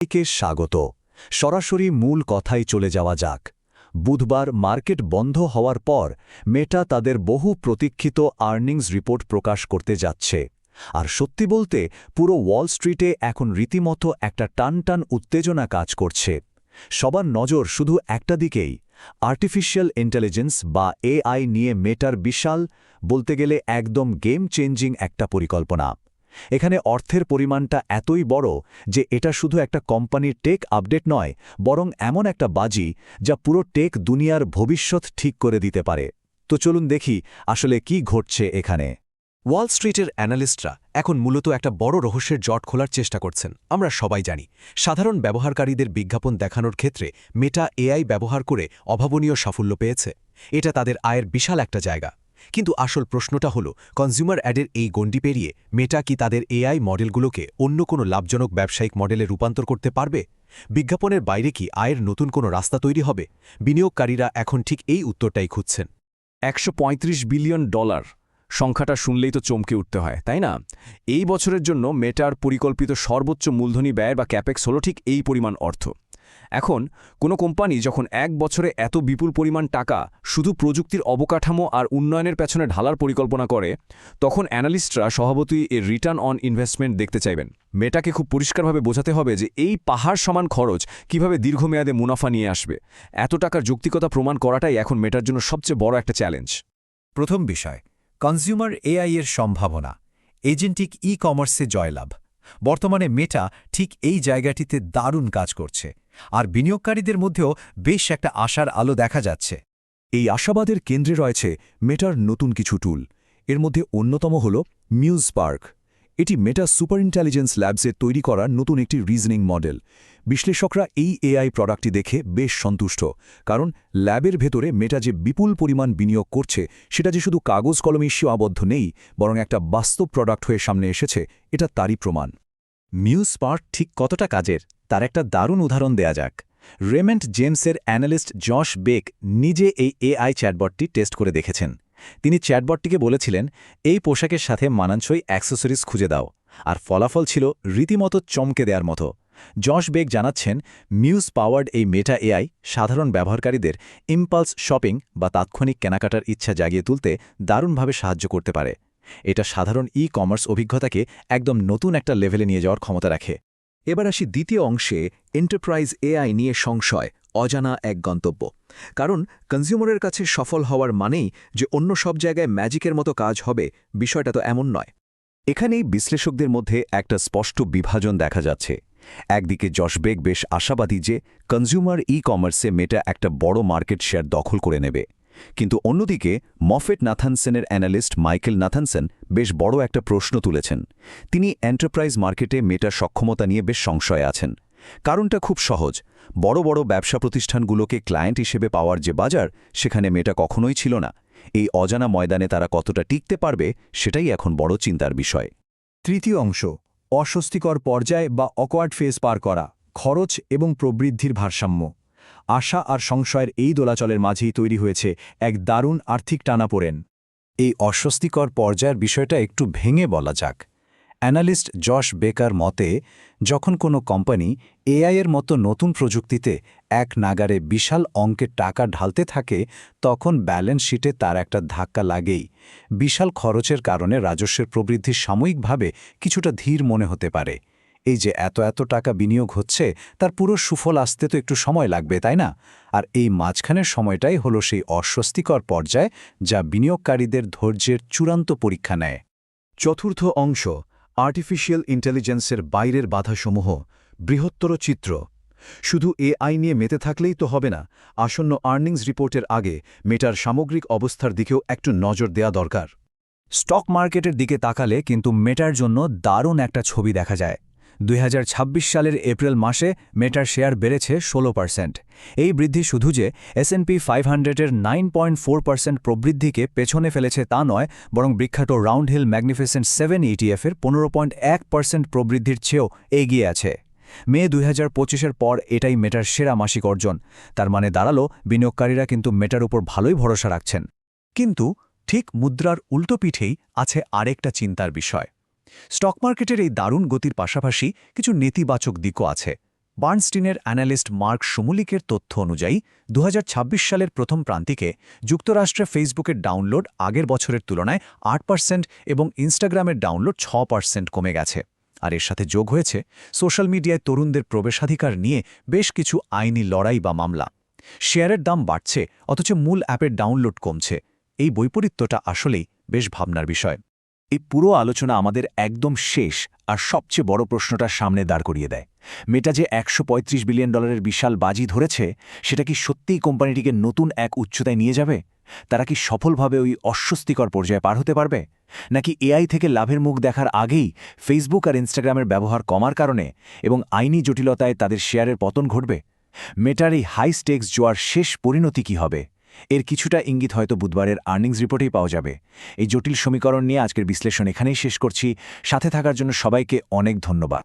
কে স্বাগত। সরাসরি মূল কথায় চলে যাওয়া যাক। বুধবার মার্কেট বন্ধ হওয়ার পর মেটা তাদের বহু প্রতীক্ষিত আর্নিংস রিপোর্ট প্রকাশ করতে যাচ্ছে। আর সত্যি বলতে পুরো ওয়াল স্ট্রিটে এখন রীতিমতো একটা টানটান উত্তেজনা কাজ করছে। সবার নজর শুধু একটা দিকেই, আর্টিফিশিয়াল ইন্টেলিজেন্স বা এআই নিয়ে মেটার বিশাল, বলতে গেলে একদম গেম চেঞ্জিং একটা পরিকল্পনা। এখানে অর্থের পরিমাণটা এতই বড় যে এটা শুধু একটা কোম্পানির টেক আপডেট নয়, বরং এমন একটা বাজি যা পুরো টেক দুনিয়ার ভবিষ্যৎ ঠিক করে দিতে পারে। তো চলুন দেখি আসলে কি ঘটছে এখানে। ওয়াল স্ট্রিটের অ্যানালিস্টরা এখন মূলত একটা বড় রহস্যের জট খোলার চেষ্টা করছেন। আমরা সবাই জানি, সাধারণ ব্যবহারকারীদের বিজ্ঞাপন দেখানোর ক্ষেত্রে মেটা এআই ব্যবহার করে অভাবনীয় সাফল্য পেয়েছে। এটা তাদের আয়ের বিশাল একটা জায়গা। কিন্তু আসল প্রশ্নটা হলো, কনজিউমার অ্যাডের এই গণ্ডি পেরিয়ে মেটা কি তাদের এআই মডেলগুলোকে অন্য কোনো লাভজনক ব্যবসায়িক মডেলে রূপান্তর করতে পারবে? বিজ্ঞাপনের বাইরে কি আয়ের নতুন কোনো রাস্তা তৈরি হবে? বিনিয়োগকারীরা এখন ঠিক এই উত্তরটাই খুঁজছেন। $135 বিলিয়ন, সংখ্যাটা শুনলেই তো চমকে উঠতে হয়, তাই না? এই বছরের জন্য মেটার পরিকল্পিত সর্বোচ্চ মূলধনী ব্যয় বা ক্যাপেক্স হলো ঠিক এই পরিমাণ অর্থ। এখন কোনো কোম্পানি যখন এক বছরে এত বিপুল পরিমাণ টাকা শুধু প্রযুক্তির অবকাঠামো আর উন্নয়নের পেছনে ঢালার পরিকল্পনা করে, তখন অ্যানালিস্টরা স্বভাবতই এর রিটার্ন অন ইনভেস্টমেন্ট দেখতে চাইবেন। মেটাকে খুব পরিষ্কারভাবে বোঝাতে হবে যে এই পাহাড় সমান খরচ কিভাবে দীর্ঘমেয়াদে মুনাফা নিয়ে আসবে। এত টাকার যৌক্তিকতা প্রমাণ করাটাই এখন মেটার জন্য সবচেয়ে বড় একটা চ্যালেঞ্জ। প্রথম বিষয়, কনজিউমার এআই এর সম্ভাবনা, এজেন্টিক ই কমার্সে জয়লাভ। বর্তমানে মেটা ঠিক এই জায়গাটিতে দারুণ কাজ করছে, আর বিনিয়োগকারীদের মধ্যেও বেশ একটা আশার আলো দেখা যাচ্ছে। এই আশাবাদের কেন্দ্রে রয়েছে মেটার নতুন কিছু টুল। এর মধ্যে অন্যতম হল মিউজ স্পার্ক। এটি মেটা সুপার ইন্টেলিজেন্স ল্যাবসে তৈরি করা নতুন একটি রিজনিং মডেল। বিশ্লেষকরা এই এআই প্রোডাক্টটি দেখে বেশ সন্তুষ্ট, কারণ ল্যাবের ভেতরে মেটা যে বিপুল পরিমাণ বিনিয়োগ করছে সেটা যে শুধু কাগজ কলমে সীমাবদ্ধ নেই, বরং একটা বাস্তব প্রোডাক্ট হয়ে সামনে এসেছে, এটা তারই প্রমাণ। মিউজ স্পার্ক ঠিক কতটা কাজের তার একটা দারুণ উদাহরণ দেয়া যাক। রেমন্ড জেমসের অ্যানালিস্ট জশ বেক নিজে এই এআই চ্যাটবটটি টেস্ট করে দেখেছেন। তিনি চ্যাটবটটিকে বলেছিলেন, এই পোশাকের সাথে মানানসই অ্যাক্সেসরিজ খুঁজে দাও, আর ফলাফল ছিল রীতিমতো চমকে দেওয়ার মতো। জশ বেক জানাচ্ছেন, মিউজ পাওয়ার্ড এই মেটা এআই সাধারণ ব্যবহারকারীদের ইম্পালস শপিং বা তাৎক্ষণিক কেনাকাটার ইচ্ছা জাগিয়ে তুলতে দারুণভাবে সাহায্য করতে পারে। এটা সাধারণ ই কমার্স অভিজ্ঞতাকে একদম নতুন একটা লেভেলে নিয়ে যাওয়ার ক্ষমতা রাখে। এবার আসি দ্বিতীয় অংশে, এন্টারপ্রাইজ এআই নিয়ে সংশয়, অজানা এক গন্তব্য। কারণ কনজিউমারের কাছে সফল হওয়ার মানেই যে অন্য সব জায়গায় ম্যাজিকের মতো কাজ হবে, বিষয়টা তো এমন নয়। এখানেই বিশ্লেষকদের মধ্যে একটা স্পষ্ট বিভাজন দেখা যাচ্ছে। একদিকে জশ বেক বেশ আশাবাদী যে কনজিউমার ই কমার্সে মেটা একটা বড় মার্কেট শেয়ার দখল করে নেবে, কিন্তু অন্যদিকে মফেট নাথানসেনের অ্যানালিস্ট মাইকেল নাথানসেন বেশ বড় একটা প্রশ্ন তুলেছেন। তিনি এন্টারপ্রাইজ মার্কেটে মেটার সক্ষমতা নিয়ে বেশ সংশয়ে আছেন। কারণটা খুব সহজ, বড় বড় ব্যবসা প্রতিষ্ঠানগুলোকে ক্লায়েন্ট হিসেবে পাওয়ার যে বাজার, সেখানে মেটা কখনোই ছিল না। এই অজানা ময়দানে তারা কতটা টিকতে পারবে, সেটাই এখন বড় চিন্তার বিষয়। তৃতীয় অংশ, অস্বস্তিকর পর্যায় বা অকওয়ার্ড ফেজ পার করা, খরচ এবং প্রবৃদ্ধির ভারসাম্য। আশা আর সংশয়ের এই দোলাচলের মাঝেই তৈরি হয়েছে এক দারুণ আর্থিক টানাপোড়েন। এই অস্বস্তিকর পর্যায়ের বিষয়টা একটু ভেঙে বলা যাক। অ্যানালিস্ট জশ বেকার মতে, যখন কোনো কোম্পানি এআইয়ের মতো নতুন প্রযুক্তিতে এক নাগারে বিশাল অঙ্কের টাকা ঢালতে থাকে, তখন ব্যালেন্স শিটে তার একটা ধাক্কা লাগেই। বিশাল খরচের কারণে রাজস্বের প্রবৃদ্ধি সাময়িকভাবে কিছুটা ধীর মনে হতে পারে। এই যে এত টাকা বিনিয়োগ হচ্ছে, তার পুরো সুফল আসতে তো একটু সময় লাগবে, তাই না? আর এই মাঝখানের সময়টাই হলো সেই অস্বস্তিকর পর্যায় যা বিনিয়োগকারীদের ধৈর্যের চূড়ান্ত পরীক্ষা নেয়। চতুর্থ অংশ, আর্টিফিশিয়াল ইন্টেলিজেন্সের বাইরের বাধাসমূহ, বৃহত্তর চিত্র। শুধু এআই নিয়ে মেতে থাকলেই তো হবে না। আসন্ন আর্নিংস রিপোর্টের আগে মেটার সামগ্রিক অবস্থার দিকেও একটু নজর দেয়া দরকার। স্টক মার্কেটের দিকে তাকালে কিন্তু মেটার জন্য দারুণ একটা ছবি দেখা যায়। 2026 সালের এপ্রিল মাসে মেটার শেয়ার বেড়েছে 16%। এই বৃদ্ধি শুধু যে S&P 500-এর 9.4% প্রবৃদ্ধিকে পেছনে ফেলেছে তা নয়, বরং বিখ্যাত রাউন্ড হিল ম্যাগনিফিসেন্ট 7 ETF-এর 15.1% প্রবৃদ্ধির চেয়েও এগিয়ে আছে। মে 2025-এর পর এটাই মেটার সেরা মাসিক অর্জন। তার মানে দাঁড়ালো, বিনিয়োগকারীরা কিন্তু মেটার উপর ভালোই ভরসা রাখছেন। কিন্তু ঠিক মুদ্রার উল্টো পিঠেই আছে আরেকটা চিন্তার বিষয়। স্টক মার্কেটের এই দারুণ গতির পাশাপাশি কিছু নেতিবাচক দিকও আছে। বার্নস্টিনের অ্যানালিস্ট মার্ক শুমুলিকের তথ্য অনুযায়ী 2026 সালের প্রথম প্রান্তিকে যুক্তরাষ্ট্রে ফেসবুকের ডাউনলোড আগের বছরের তুলনায় 8% এবং ইনস্টাগ্রামের ডাউনলোড 6% কমে গেছে। আর এর সাথে যোগ হয়েছে সোশ্যাল মিডিয়ায় তরুণদের প্রবেশাধিকার নিয়ে বেশ কিছু আইনি লড়াই বা মামলা। শেয়ারের দাম বাড়ছে, অথচ মূল অ্যাপের ডাউনলোড কমছে। এই বৈপরীত্যটা আসলেই বেশ ভাবনার বিষয়। এই পুরো আলোচনা আমাদের একদম শেষ আর সবচেয়ে বড় প্রশ্নটা সামনে দাঁড় করিয়ে দেয়। মেটা যে $135 বিলিয়ন বিশাল বাজি ধরেছে, সেটা কি সত্যিই কোম্পানিটিকে নতুন এক উচ্চতায় নিয়ে যাবে? তারা কি সফলভাবে ওই অস্বস্তিকর পর্যায়ে পার হতে পারবে? নাকি এআই থেকে লাভের মুখ দেখার আগেই ফেসবুক আর ইনস্টাগ্রামের ব্যবহার কমার কারণে এবং আইনি জটিলতায় তাদের শেয়ারের পতন ঘটবে? মেটার এই হাই স্টেক্স জোয়ার শেষ পরিণতি কী হবে? এর কিছুটা ইঙ্গিত হয়তো বুধবারের আর্নিংস রিপোর্টেই পাওয়া যাবে। এই জটিল সমীকরণ নিয়ে আজকের বিশ্লেষণ এখানেই শেষ করছি। সাথে থাকার জন্য সবাইকে অনেক ধন্যবাদ।